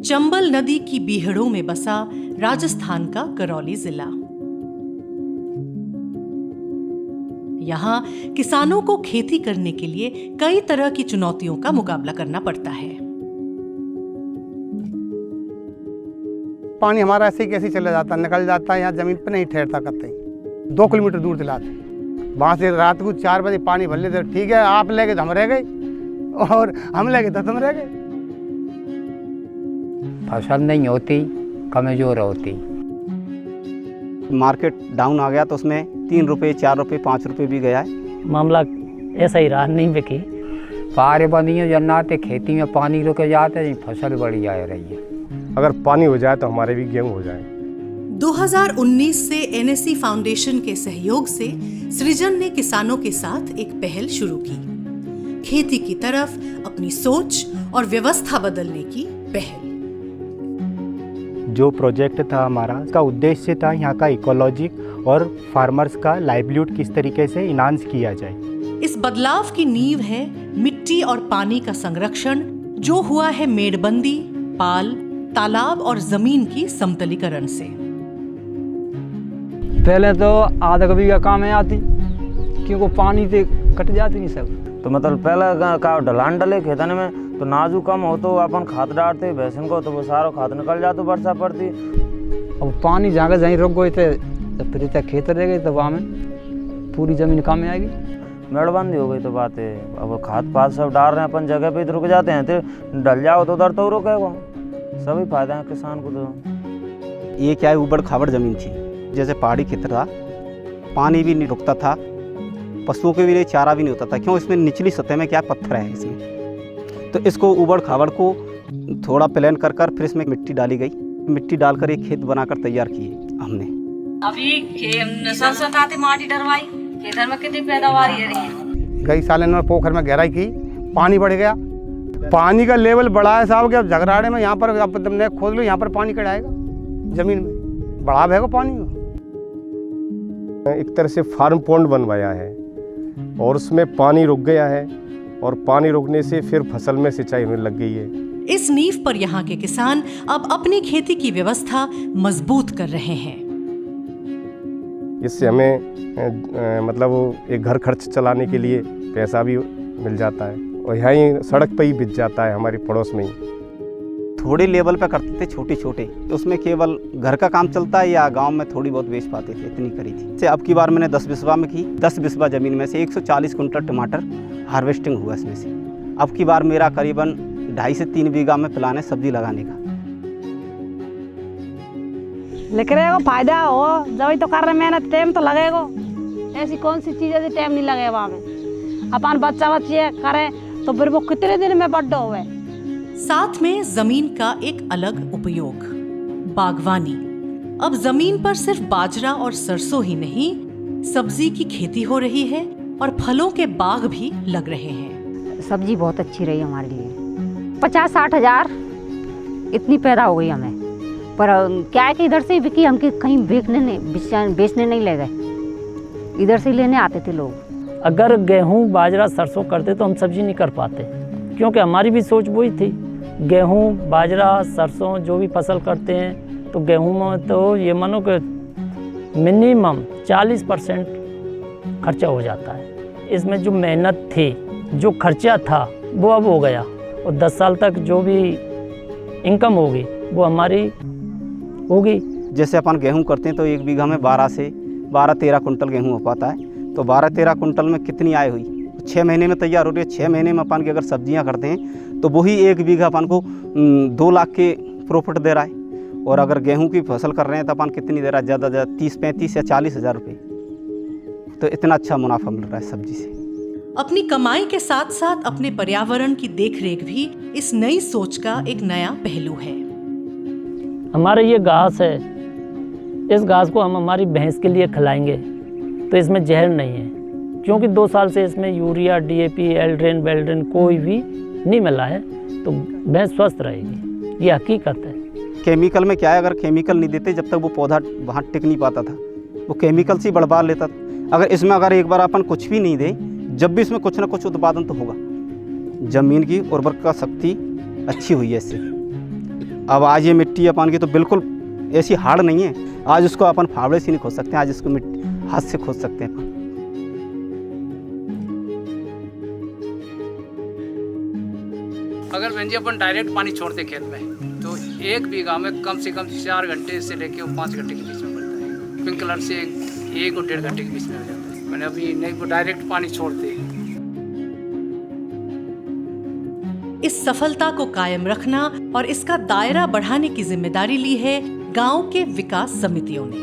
चंबल नदी की बीहड़ों में बसा राजस्थान का करौली जिला। यहाँ किसानों को खेती करने के लिए कई तरह की चुनौतियों का मुकाबला करना पड़ता है। पानी हमारा ऐसे ही कैसे चला जाता, निकल जाता है, यहाँ जमीन पे नहीं ठहरता कतई। 2 किलोमीटर दूर से लाते, वहाँ से रात को 4 बजे पानी भर लेते। ठीक है, आप ले गए तो हम रह गए और हम ले गए तो तुम रह गए। फसल नहीं होती, कमजोर होती। मार्केट डाउन आ गया तो उसमें 3 रुपये 4 रुपये 5 रुपये भी गया है। मामला ऐसा ही रहा, नहीं बिकी। पारे बंदियों जन्नाते, खेती में पानी रुक जाते, फसल बढ़ी आ रही है। अगर पानी हो जाए तो हमारे भी गेहूं हो जाए। 2019 से एनएससी फाउंडेशन के सहयोग से सृजन ने किसानों के साथ एक पहल शुरू की। खेती की तरफ अपनी सोच और व्यवस्था बदलने की पहल। जो प्रोजेक्ट था हमारा, उसका उद्देश्य था यहाँ का इकोलॉजी और फार्मर्स का लाइवलीहुड किस तरीके से इन्हांस किया जाए। इस बदलाव की नींव है मिट्टी और पानी का संरक्षण, जो हुआ है मेड़बंदी, पाल, तालाब और जमीन की समतलीकरण से। पहले तो आधा कभी का काम है आती, क्योंकि पानी से कट जाती नहीं सब। तो मतलब पहले का ढलान डले खेतन में तो नाजू कम हो तो अपन खाद डालते भैंसन को, तो वो सारा खाद निकल जाता, वर्षा पड़ती। अब पानी जहाँ जहीं रुक गए थे तो फिर तक खेत रह गए, तो वहाँ में पूरी जमीन काम में आएगी। मेड़बंदी हो गई तो बात है, अब खाद पाद सब डाल रहे हैं अपन जगह पे, तो रुक जाते हैं, तो डल जाओ तो उधर तो रुकेगा। सभी फायदा है किसान को। तो ये क्या है, ऊबड़ खाबड़ ज़मीन थी, जैसे पहाड़ी क्षेत्र था, पानी भी नहीं रुकता था, पशुओं के भी लिए चारा भी नहीं होता था। क्यों? इसमें निचली सतह में क्या पत्थर है इसमें, तो इसको ऊबड़ खाबड़ को थोड़ा प्लान कर फिर इसमें मिट्टी डाली गई। मिट्टी डालकर एक खेत बनाकर तैयार किए हमने। अभी सरसों माटी डरवाई, खेतर में कितनी पैदावार है रही है। कई साल इन्होंने पोखर में गहराई की, पानी बढ़ गया, पानी का लेवल बढ़ा है साहब। अब झगड़ाड़े में यहाँ पर तुमने खोद लो, यहाँ पर पानी कट आएगा, जमीन में बढ़ाव है पानी। एक तरह से फार्म पॉन्ड बनवाया है और उसमें पानी रुक गया है, और पानी रुकने से फिर फसल में सिंचाई होने लग गई है। इस नींव पर यहाँ के किसान अब अपनी खेती की व्यवस्था मजबूत कर रहे हैं। इससे हमें मतलब एक घर खर्च चलाने के लिए पैसा भी मिल जाता है, और यहाँ सड़क पे ही बिक जाता है, हमारी पड़ोस में ही। थोड़े लेवल पे करते थे छोटे छोटे, तो उसमें केवल घर का काम चलता है या गांव में थोड़ी बहुत बेच पाते थे, इतनी करी थी। से अब की बार मैंने 10 बिस्वा में की। 10 बिस्वा ज़मीन में से 140 कुंटल टमाटर हार्वेस्टिंग हुआ इसमें से। अब की बार मेरा करीबन 2.5 से 3 बीघा में प्लान है सब्जी लगाने का। लिख रहे हो फायदा हो, जब तो कर रहे मेहनत, टाइम तो लगेगा। ऐसी कौन सी चीज़ है टाइम नहीं लगेगा वहाँ में। अपन बच्चा बच्चे करें तो फिर वो कितने दिन में बड्डा हुए। साथ में जमीन का एक अलग उपयोग, बागवानी। अब जमीन पर सिर्फ बाजरा और सरसों ही नहीं, सब्जी की खेती हो रही है और फलों के बाग भी लग रहे हैं। सब्जी बहुत अच्छी रही हमारे लिए। 50-60 हज़ार इतनी पैदा हो गई हमें। पर क्या है कि इधर से ही बिकी, हम कहीं बेचने नहीं ले गए, इधर से ही लेने आते थे लोग। अगर गेहूं बाजरा सरसों करते तो हम सब्जी नहीं कर पाते, क्योंकि हमारी भी सोच वही थी। गेहूं बाजरा सरसों जो भी फसल करते हैं, तो गेहूं में तो ये मानो कि मिनिमम 40% खर्चा हो जाता है। इसमें जो मेहनत थी, जो खर्चा था, वो अब हो गया, और 10 साल तक जो भी इनकम होगी वो हमारी होगी। जैसे अपन गेहूं करते हैं तो 1 बीघा में 12 से 13 कुंटल गेहूं हो पाता है। तो 12-13 कुंटल में कितनी आय हुई? 6 महीने में तैयार हो रही है। 6 महीने में अपन की अगर सब्जियां करते हैं तो वही 1 बीघा अपन को 2 लाख के प्रॉफिट दे रहा है। और अगर गेहूं की फसल कर रहे हैं तो अपन कितनी दे रहा है? ज़्यादा 30-35 या 40 हज़ार रुपये। तो इतना अच्छा मुनाफा मिल रहा है सब्जी से। अपनी कमाई के साथ साथ अपने पर्यावरण की देखरेख भी इस नई सोच का एक नया पहलू है। हमारे ये घास है, इस घास को हम हमारी भैंस के लिए खिलाएंगे तो इसमें जहर नहीं है, क्योंकि 2 साल से इसमें यूरिया, DAP, एल्ड्रेन बेल्ड्रेन कोई भी नहीं मिला है, तो भैंस स्वस्थ रहेगी। ये हकीकत है। केमिकल में क्या है, अगर केमिकल नहीं देते जब तक वो पौधा वहाँ टिक नहीं पाता था, वो केमिकल से बढ़वा लेता था। अगर इसमें अगर एक बार अपन कुछ भी नहीं दे, जब भी इसमें कुछ ना कुछ उत्पादन तो होगा। ज़मीन की उर्वरता शक्ति अच्छी हुई है इससे। अब आज ये मिट्टी अपन की तो बिल्कुल ऐसी हार्ड नहीं है, आज उसको अपन फावड़े से नहीं खोद सकते, आज इसको हाथ से खोद सकते हैं अपन। अगर बहन जी अपन डायरेक्ट पानी छोड़ते खेत में तो 1 बीघा में कम से कम 4 घंटे से लेकर 5 घंटे के बीच में बढ़ता है। स्प्रिंकलर से 1 और 1.5 घंटे के बीच में हो जाता है। मैंने अभी नहीं वो डायरेक्ट पानी छोड़ते। इस सफलता को कायम रखना और इसका दायरा बढ़ाने की जिम्मेदारी ली है गांव के विकास समितियों ने।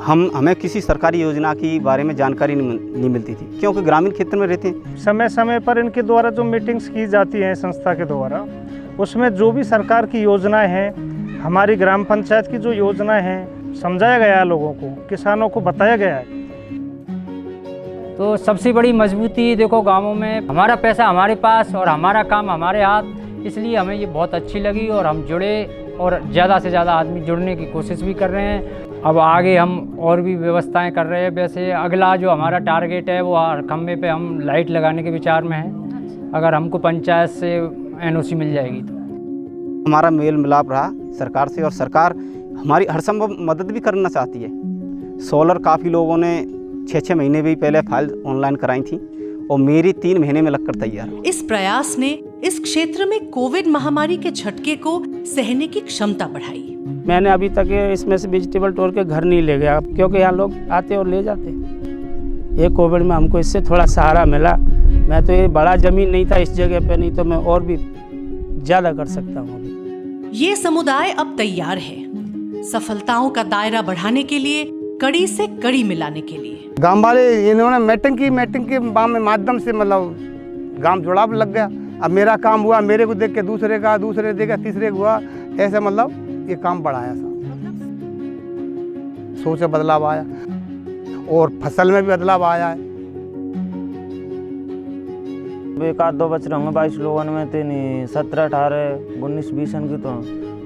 हमें किसी सरकारी योजना की बारे में जानकारी नहीं मिलती थी, क्योंकि ग्रामीण क्षेत्र में रहते हैं। समय समय पर इनके द्वारा जो मीटिंग्स की जाती हैं संस्था के द्वारा, उसमें जो भी सरकार की योजनाएं हैं, हमारी ग्राम पंचायत की जो योजनाएं हैं, समझाया गया है लोगों को, किसानों को बताया गया है। तो सबसे बड़ी मजबूती देखो गाँवों में हमारा पैसा हमारे पास और हमारा काम हमारे हाथ, इसलिए हमें ये बहुत अच्छी लगी और हम जुड़े और ज़्यादा से ज़्यादा आदमी जुड़ने की कोशिश भी कर रहे हैं। अब आगे हम और भी व्यवस्थाएं कर रहे हैं। वैसे अगला जो हमारा टारगेट है वो हर खम्भे पे हम लाइट लगाने के विचार में है, अगर हमको पंचायत से NOC मिल जाएगी तो। हमारा मेल मिलाप रहा सरकार से, और सरकार हमारी हर संभव मदद भी करना चाहती है। सोलर काफ़ी लोगों ने 6-6 महीने भी पहले फाइल ऑनलाइन कराई थी और मेरी 3 महीने में लगकर तैयार। इस प्रयास ने इस क्षेत्र में कोविड महामारी के झटके को सहने की क्षमता बढ़ाई। मैंने अभी तक इसमें से वेजिटेबल तोड़ के घर नहीं ले गया, क्योंकि यहाँ लोग आते और ले जाते। ये कोविड में हमको इससे थोड़ा सहारा मिला। मैं तो ये बड़ा ज़मीन नहीं था इस जगह पे, नहीं तो मैं और भी ज़्यादा कर सकता हूँ। ये समुदाय अब तैयार है सफलताओं का दायरा बढ़ाने के लिए, कड़ी से कड़ी मिलाने के लिए। गांव वाले इन्होंने मीटिंग के माध्यम से मतलब गांव जुड़ाव लग गया। अब मेरा काम हुआ, मेरे को देख के दूसरे का, दूसरे देख के तीसरे को हुआ, ऐसे मतलब ये काम बढ़ाया सा। सोच में बदलाव आया और फसल में भी बदलाव आया है। 1-2 बच रहे होंगे 22 लोगों में, 17, 18, 19, 20 की तो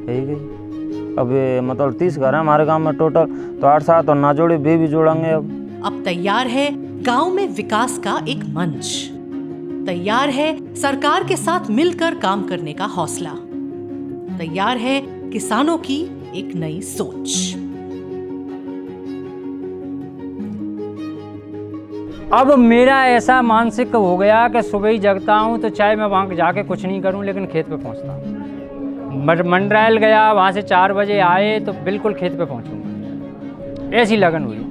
यही गई। अब मतलब 30 घर हैं हमारे गांव में टोटल, तो 8-7 और ना जोड़े भी जोड़ेंगे। अब तैयार है गांव में विकास का एक मंच, तैयार है सरकार के साथ मिलकर काम करने का हौसला, तैयार है किसानों की एक नई सोच। अब मेरा ऐसा मानसिक हो गया कि सुबह ही जगता हूँ तो चाहे मैं वहाँ जाके कुछ नहीं करूँ, लेकिन खेत पे पहुँचता हूँ। मंडरायल गया, वहाँ से 4 बजे आए तो बिल्कुल खेत पे पहुँचूँगा, ऐसी लगन हुई।